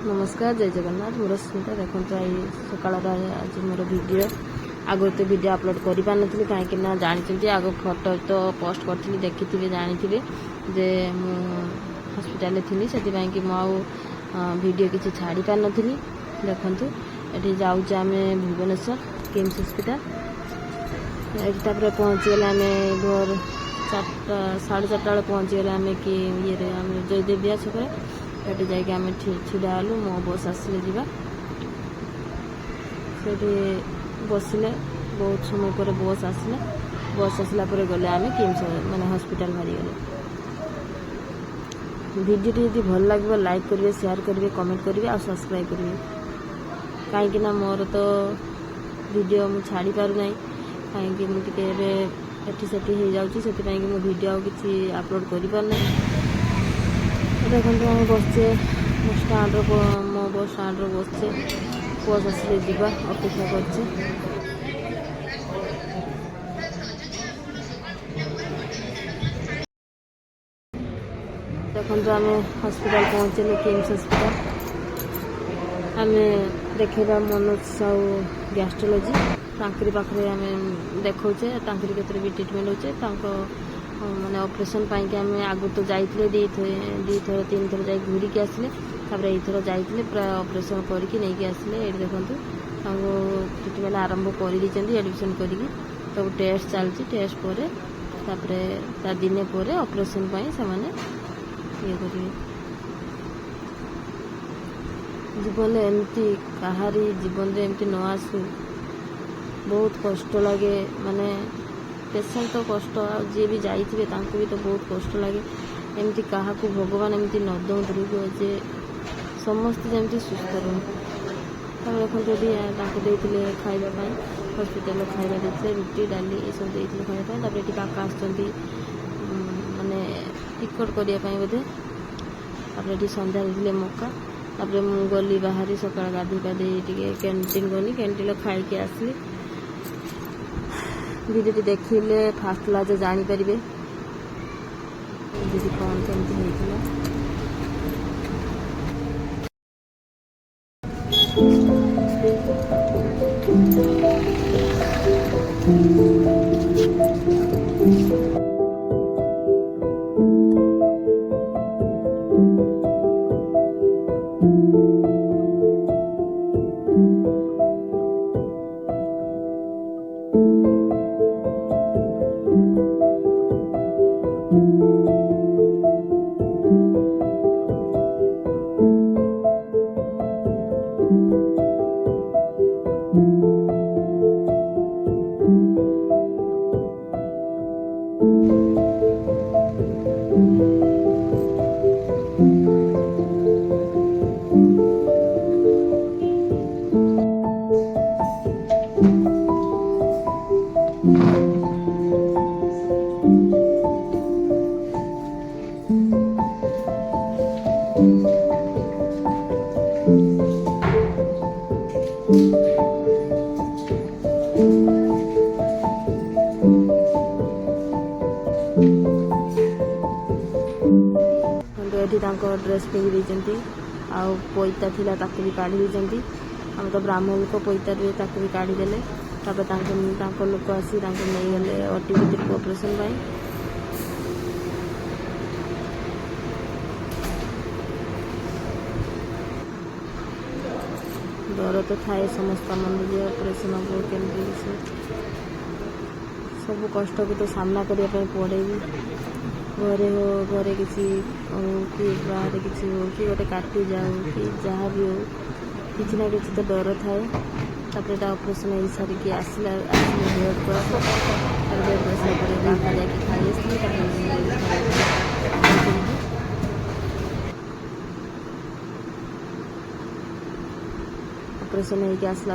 नमस्कार जय जगन्नाथ मोर स्मिता देखो सकाल आज मोर वीडियो आगे तो वीडियो अपलोड कर पारि कहीं जानी आग फोटो तो पोस्ट करी देखी जानी जे हॉस्पिटल थी से कि वीडियो किसी छाड़ी पार नी देखु ये जाऊँ भुवनेश्वर किम्स हॉस्पिटल ये पहुँचीगले आम भोर 4:30 बेले पहुँचीगले आम कि ये जयदेव छक ये जाकि आम छिड़ा हलु मो बस आसिले जा बसिले बहुत समय पर बस आसला गले आम किम्स माने हॉस्पिटल बाहरी गले। वीडियो यदि भल लगे लाइक करेंगे शेयर करेंगे कमेंट करेंगे और सब्सक्राइब करेंगे कहीं मोर तो वीडियो मुझे छाड़ी पार ना कहीं मुझे हो जाऊँगी से वीडियो किसी अपलोड कर पारना। देखो आम बसचे स्टाण्ड मो बस स्टाण्ड बसचे बस आसिले जा अपेक्षा करचे। देखो आम हॉस्पिटल पहुँचले किम्स हॉस्पिटल आम देखा मनोज साहू गैस्ट्रोलॉजी तांकरी पाखे आम देखौचे तांकरी केतरे भी ट्रिटमेंट होचे माने ऑपरेशन पाई के आम आगु तो जाइए दी थर 3 थर जा घूरी के आसिले यथर जाइए पूरा ऑपरेशन करके नहीं आसिले। ये देखो ट्रिटमेंट आरंभ कर एडमिशन कर सब टेस्ट चलती टेस्ट पर दिने पर ऑपरेशन पाई से ये करेंगे। जीवन एमती कहारी जीवन में एमती न आसू बहुत कष्ट लगे माने पेशेंट तो कष्ट जी भी जाइए भी तो बहुत कष्ट लगे एमती क्या भगवान एमती न दौड़ू जे समस्त जमी सुस्थ रहे देखो देते खावाई हॉस्पिटल खाଇବା देते रुटी डाली ये सब देते खावाई ये काका आसती माने टिकट करने बोधे ये संध्या देते मका मुझे गली बाहरी सका गाधी पाधी कैंटीन गली कैंटीन खाई आसली। वीडियो देखिले फास्ट लाज जापर दीदी कौन केमती होता। ड्रेस पिंधि आउ पैता थिला ताकू भी काढ़ी देते आम तो ब्राह्मण लोक पैता रे ताकू भी काढ़ी देले लोक आसी नहीं गले अटी भितर ऑपरेशन पाई। डर तो थाए समस्त मन जे ऑपरेशन हम केमती सब कष्ट को तो सामना करने पड़े घरे हो घरे किसी हो कि बाहर किसी हो कि गोटे काटी जाओ कि जहाँ भी हो किसी ना किसी तो डर थाए ऑपरेशन हो सारिकी आसला बेड पर बेड बसला जाकि खाई ऑपरेशन होगी आसला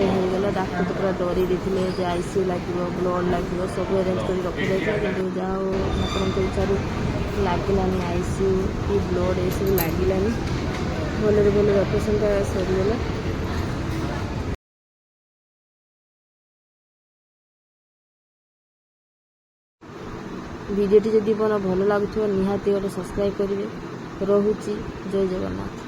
होगला डाक्टर तो पूरा डरी देते आईसीयू लगे ब्लड लगे सब अरेंज कर रखी जाता कि जहाँ ठाकुर इच्छा लगलानी आईसीयू कि ब्लड ये सब लगलानी भले भले ऑपरेशन सरीगला। भिडियोटी जदि भल लगुव निहाती गोटे सब्सक्राइब करेंगे। ରହୁଛି। ଜୟ ଜଗନ୍ନାଥ।